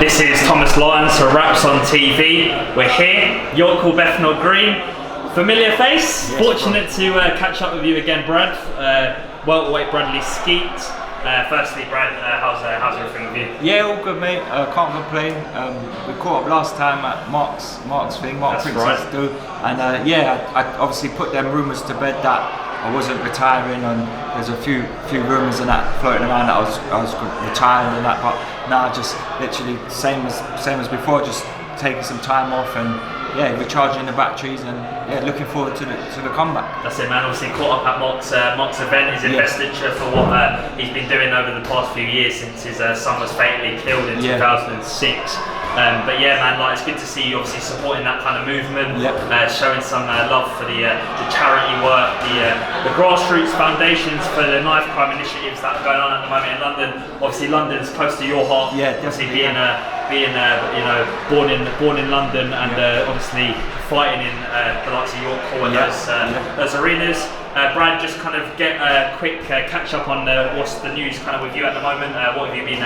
This is Thomas Lyons for Raps on TV. We're here, York or Bethnal Green. Familiar face. Yes, fortunate to catch up with you again, Brad. Welterweight Bradley Skeete. Firstly, Brad, how's everything with you? Yeah, all good, mate. Can't complain. We caught up last time at Mark's thing, Mark Prince's right. Do, and yeah, I obviously put them rumours to bed that I wasn't retiring, and there's a few rumours and that floating around that I was retiring and that, but now just literally same as before, just taking some time off and yeah, recharging the batteries and yeah, looking forward to the comeback. That's it, man. Obviously caught up at Mock's event, his investiture for what he's been doing over the past few years since his son was fatally killed in 2006. But yeah, man, like, it's good to see you obviously supporting that kind of movement, showing some love for the charity work, the grassroots foundations for the knife crime initiatives that are going on at the moment in London. Obviously, London's close to your heart. Yeah, definitely. Being you know, born in London and obviously fighting in the likes of York and those arenas. Brad, just kind of get a quick catch up on what's the news kind of with you at the moment. What have you been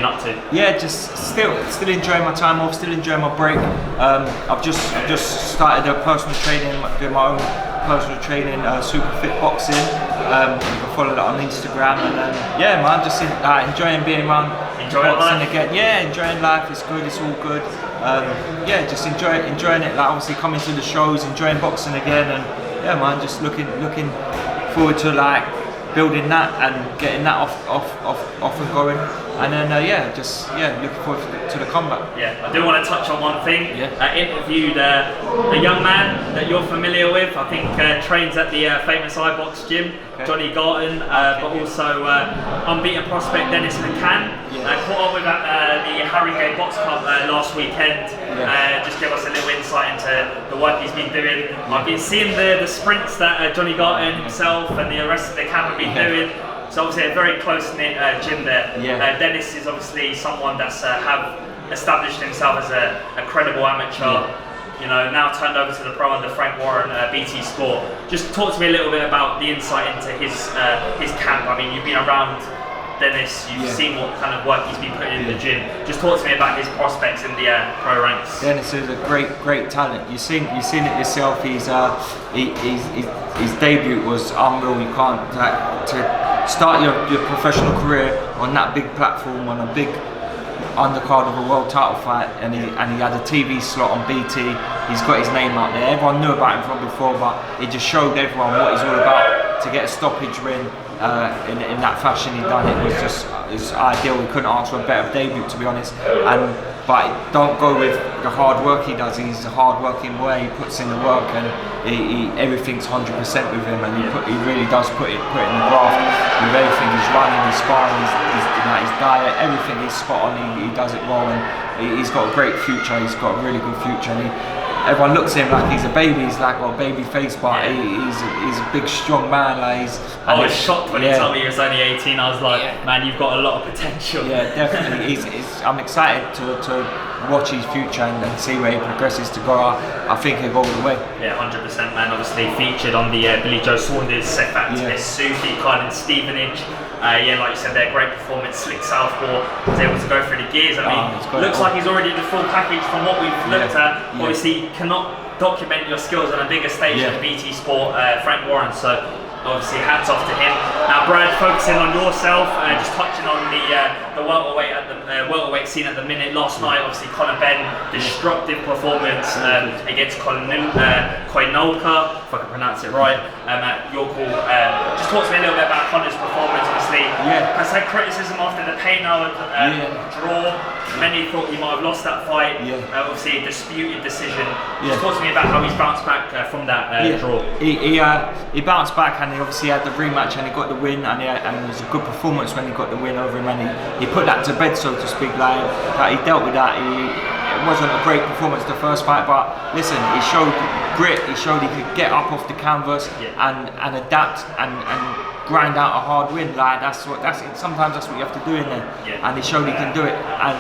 up to? Yeah, just still enjoying my time off, still enjoying my break. I've just started a personal training, doing my own personal training, super fit boxing. You can follow that on Instagram, and yeah, man, just enjoying being around boxing again. Yeah, enjoying life. It's good. It's all good. Yeah, just enjoying it. Like obviously coming to the shows, enjoying boxing again, and yeah, man, just looking forward to like building that and getting that off and going, and then looking forward to the comeback. Yeah, I do want to touch on one thing. I interviewed a young man that you're familiar with. I think trains at the famous iBox gym, Johnny Garton, but also unbeaten prospect Dennis McCann. Caught up with at the Harringay Box Club last weekend. Just give us a little insight into the work he's been doing. I've been seeing the sprints that Johnny Garton himself and the rest of the camp have been doing. So obviously a very close-knit gym there. Dennis is obviously someone that's have established himself as a credible amateur. You know, now turned over to the pro under Frank Warren, BT Sport. Just talk to me a little bit about the insight into his camp. I mean, you've been around Dennis, you've seen what kind of work he's been putting in the gym. Just talk to me about his prospects in the pro ranks. Dennis is a great talent. You've seen it yourself. His debut was unreal. You can't to start your professional career on that big platform, on a big undercard of a world title fight, and he had a TV slot on BT. He's got his name out there. Everyone knew about him from before, but it just showed everyone what he's all about. To get a stoppage win in that fashion he done, it was ideal. We couldn't ask for a better debut, to be honest. But don't go with the hard work he does. He's a hard working way. He puts in the work, and everything's 100% with him, and he really does put it in the graft with everything. He's running, his sparring, his diet, everything is spot on. He does it well, and he's got a great future. He's got a really good future, and everyone looks at him like he's a baby. He's like got a baby face, but he's a big, strong man. I was shocked when he told me he was only 18. I was like, man, you've got a lot of potential. Yeah, definitely. I'm excited to watch his future and see where he progresses to go. I think he'll go all the way. Yeah, 100%, man. Obviously featured on the Billy Joe Saunders Setback Sufi card in Stevenage. Like you said, their great performance, slick southpaw, was able to go through the gears. I mean, looks like he's already the full package from what we've looked at. Obviously, you cannot document your skills on a bigger stage than BT Sport, Frank Warren. So obviously, hats off to him. Now, Brad, focusing on yourself, just touching on the welterweight scene at the minute. Last night, obviously, Conor Ben, destructive performance against Koinolka, if I can pronounce it right, at York Hall. Just talk to me a little bit about Conor's performance. Obviously, has had criticism after the Payno draw. Many thought he might have lost that fight. Obviously, a disputed decision. Just talk to me about how he's bounced back from that draw. He bounced back, and he obviously had the rematch, and he got the win, and it was a good performance when he got the win over him, and he put that to bed, so to speak. Like he dealt with that. It wasn't a great performance the first fight, but listen, he showed grit. He showed he could get up off the canvas and adapt and grind out a hard win. Like sometimes that's what you have to do in there, and he showed he can do it. And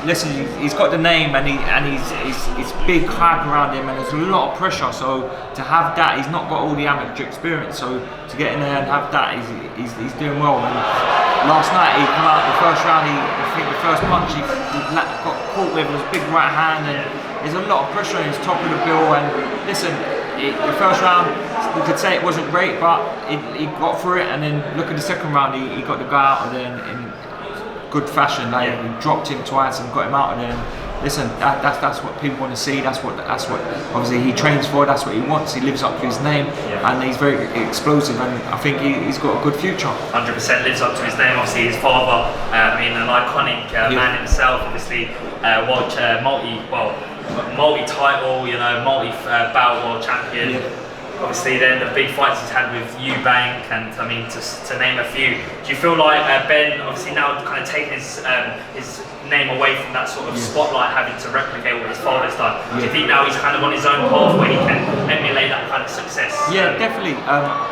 listen, he's got the name, and he's big hype around him, and there's a lot of pressure. So to have that, he's not got all the amateur experience. So to get in there and have that, he's doing well. And last night he came out the first round. I think the first punch he got caught with was a big right hand, and there's a lot of pressure on his top of the bill. And listen, the first round we could say it wasn't great, but he got through it. And then look at the second round, he got the guy out of there in good fashion. Like, he dropped him twice and got him out of there. And listen, that's what people want to see. That's what obviously he trains for. That's what he wants. He lives up to his name, and he's very explosive. And I think he's got a good future. 100% lives up to his name. Obviously, his father, I mean, an iconic man himself. Obviously, multi-title, you know, multi-bout world champion. Obviously, then the big fights he's had with Eubank, and I mean, to name a few. Do you feel like Ben, obviously now kind of taking his name away from that sort of spotlight, having to replicate what his father's done? Do you think now he's kind of on his own path where he can emulate that kind of success? Yeah, definitely.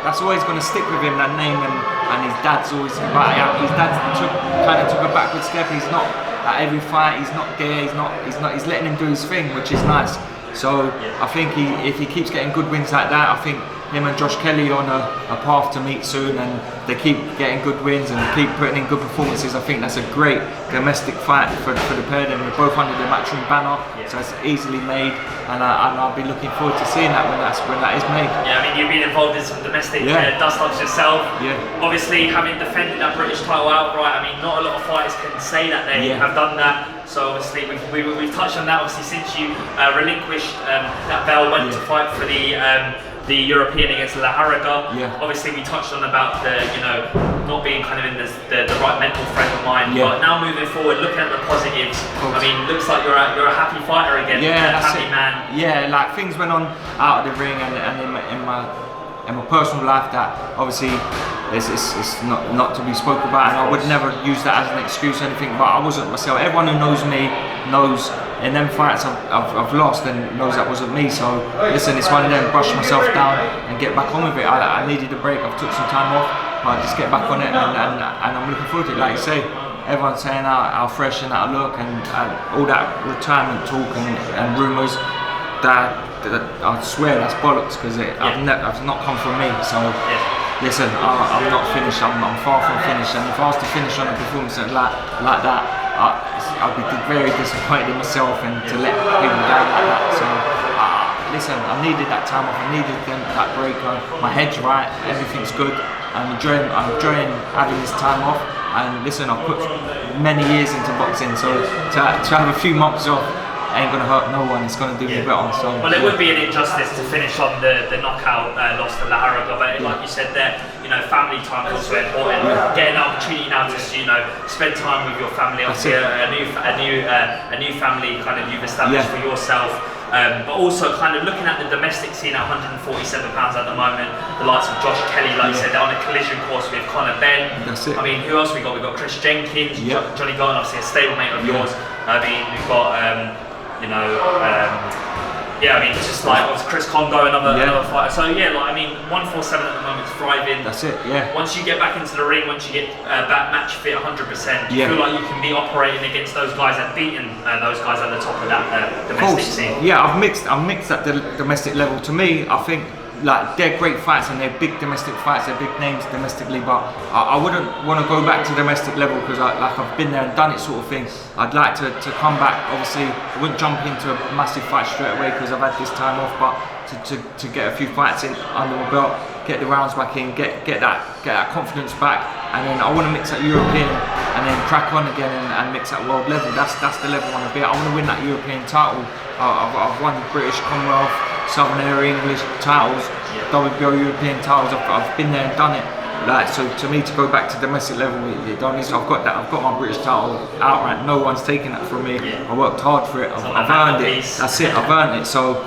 That's always going to stick with him, that name, and his dad's always about it. His dad took a backward step. He's not at every fight. He's not there. He's letting him do his thing, which is nice. So I think if he keeps getting good wins like that, I think him and Josh Kelly are on a path to meet soon, and they keep getting good wins and keep putting in good performances. I think that's a great domestic fight for the pair of them. We're both under the Matchroom banner, so it's easily made, and I'll be looking forward to seeing that when that is made. Yeah, I mean, you've been involved in some domestic dust-ups yourself. Obviously, having defended that British title outright, I mean, not a lot of fighters can say that they have done that. So obviously we've touched on that. Obviously, since you relinquished that belt, went to fight for the European against Lejarraga. Obviously, we touched on about the not being kind of in the right mental frame of mind. But now moving forward, looking at the positives, I mean, looks like you're a happy fighter again. Yeah, a happy man. Yeah, like things went on out of the ring and in my personal life that obviously it's not to be spoken about, and I would never use that as an excuse or anything, but I wasn't myself. Everyone who knows me knows in them fights I've lost and knows that wasn't me. So listen, it's one of them, brush myself down and get back on with it. I needed a break. I've took some time off, but just get back on it, and I'm looking forward to it. Like you say, everyone's saying how fresh and how I look, and all that retirement talk and rumours, that I swear that's bollocks, because I've not come from me. So listen, I'm not finished. I'm far from finished, and if I was to finish on a performance like that, I'd be very disappointed in myself and to let people down like that. So listen, I needed that time off. I needed that break. My head's right. Everything's good. I'm enjoying having this time off. And listen, I've put many years into boxing, so to have a few months off ain't gonna hurt no one. It's gonna do me better. So well, it would be an injustice to finish on the knockout loss to Lejarraga, but like you said there, family time is also important. Getting an opportunity now to spend time with your family. Obviously, a new family kind of you've established for yourself. But also kind of looking at the domestic scene at 147 pounds at the moment, the likes of Josh Kelly, like you said, they're on a collision course with Connor Ben. That's it. I mean, who else we got? We've got Chris Jenkins, Johnny Garden, obviously a stablemate of yours. I mean, we've got I mean, it's just like Chris Congo, another fighter. So I mean, 147 at the moment is thriving. That's it. Once you get back into the ring, once you get back match fit 100%, do you feel like you can be operating against those guys and beating those guys at the top of that domestic scene? Yeah, I've mixed at the domestic level. To me, I think like they're great fights and they're big domestic fights, they're big names domestically, but I wouldn't want to go back to domestic level because I've been there and done it sort of thing. I'd like to come back. Obviously, I wouldn't jump into a massive fight straight away because I've had this time off, but to get a few fights in under my belt, get the rounds back in, get that confidence back, and then I want to mix that European and then crack on again and mix that world level. That's the level I want to be at. I want to win that European title. I've won the British, Commonwealth, Southern Area English titles, WBO European titles. I've been there and done it. Like, so to me to go back to domestic level, I've got that. I've got my British title outright. No one's taking that from me. I worked hard for it. I've earned it. That's it. I've earned it. So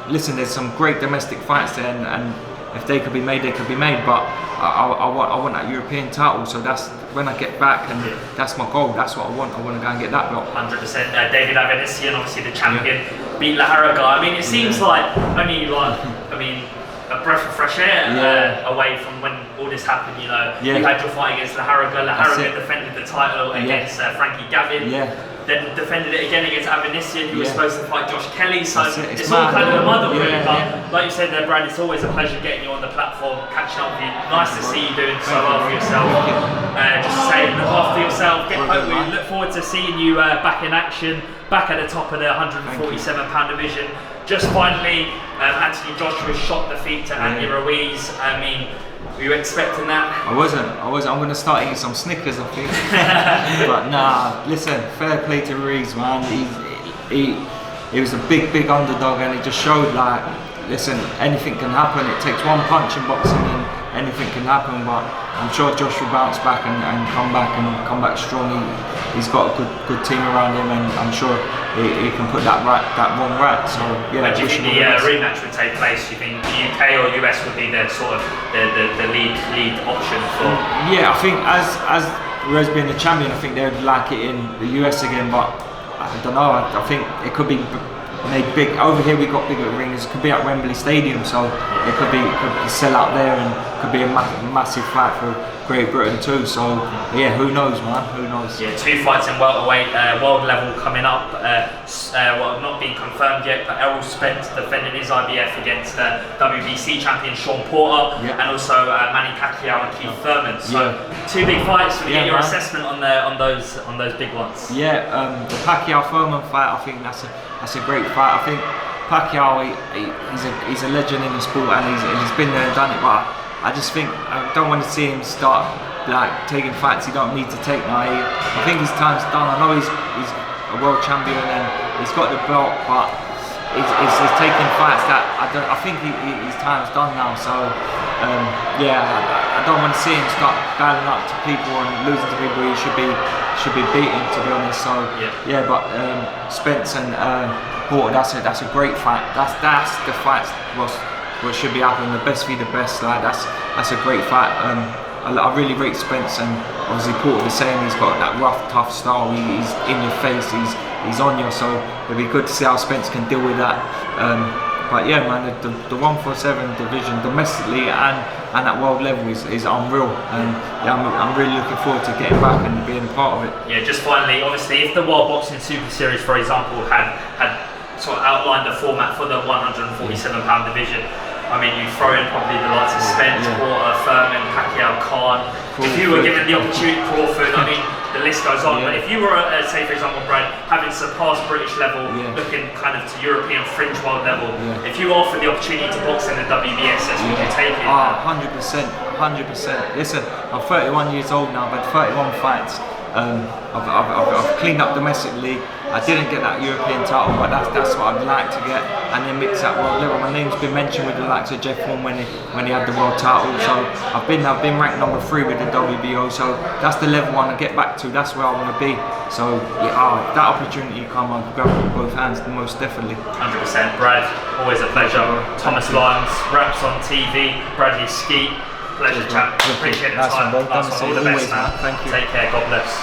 listen, there's some great domestic fights there, and if they could be made, they could be made. But I want that European title. So that's when I get back, and that's my goal. That's what I want. I want to go and get that belt. 100%. David Avanesyan, obviously the champion, beat Lejarraga. I mean, it seems like only a breath of fresh air away from when all this happened. You had your fight against Lejarraga. Lejarraga defended the title against Frankie Gavin. Then defended it again against Avanesyan, who was supposed to fight Josh Kelly. So it's all kind of a muddle, really. But like you said there, Brad, it's always a pleasure getting you on the platform, catching up with you. Nice to see you doing so well for yourself. just say look after yourself. We look forward to seeing you back in action, back at the top of the 147-pound division. Just finally, Anthony Joshua shot defeat to Andy Ruiz. I mean, were you expecting that? I wasn't. I'm going to start eating some Snickers, I think. But nah, listen, fair play to Ruiz, man. He was a big underdog, and it just showed, like, listen, anything can happen. It takes one punch in boxing and anything can happen, but I'm sure Josh will bounce back and come back strong. He's got a good team around him, and I'm sure he can put that one right. So yeah. When do you think the rematch would take place? Do you think the UK or US would be the sort of the lead option for? Yeah, I think as Ruiz being the champion, I think they would like it in the US again, but I don't know. I think it could be made big. Over here we got bigger rings. It could be at Wembley Stadium, so it could be sell out there, and could be a massive fight for Great Britain too. So yeah, who knows, man? Who knows? Yeah, 2 fights in welterweight, world level coming up. Well, not being confirmed yet, but Errol Spence defending his IBF against WBC champion Sean Porter, and also Manny Pacquiao and Pacquiao-Thurman. So 2 big fights. Get your assessment on those big ones. Yeah, the Pacquiao-Thurman fight, I think that's a great fight. I think Pacquiao, he's a legend in the sport, and he's been there and done it. But I just think I don't want to see him start like taking fights he don't need to take now. I think his time's done. I know he's a world champion and he's got the belt, but he's taking fights that I think his time's done now. So yeah, I don't want to see him start dialing up to people and losing to people he should be beating, to be honest. So yeah, but Spence and Porter, that's a great fight. That's the fight what should be happening. The best be the best. Like that's a great fight. I really rate Spence, and obviously Porter the same. He's got that rough, tough style. He's in your face. He's on you. So it'll be good to see how Spence can deal with that. But yeah, man, the 147 division domestically and at world level is unreal, and yeah, I'm really looking forward to getting back and being a part of it. Yeah, just finally, obviously, if the World Boxing Super Series, for example, had sort of outlined a format for the 147-pound division, I mean, you throw in probably the likes of Spence-Porter, Thurman, Pacquiao, Khan. If you were given the opportunity, Crawford, I mean, the list goes on. But if you were, say for example, Brad, having surpassed British level, looking kind of to European fringe world level, if you were offered the opportunity to box in the WBSS, would you take it? 100%. Listen, I'm 31 years old now. I've had 31 fights. I've cleaned up domestically. I didn't get that European title, but that's what I'd like to get, and then mix that world level. My name's been mentioned with the likes of Jeff Horn when he had the world title. So I've been ranked number 3 with the WBO. So that's the level I want to get back to. That's where I want to be. So yeah, that opportunity come, I'll grab it with both hands, most definitely. 100%, Brad. Always a pleasure. Thomas Lyons, Raps on TV. Bradley Skeete. Pleasure, chap. Appreciate the time. All the best, man. Thank you. Take care. God bless.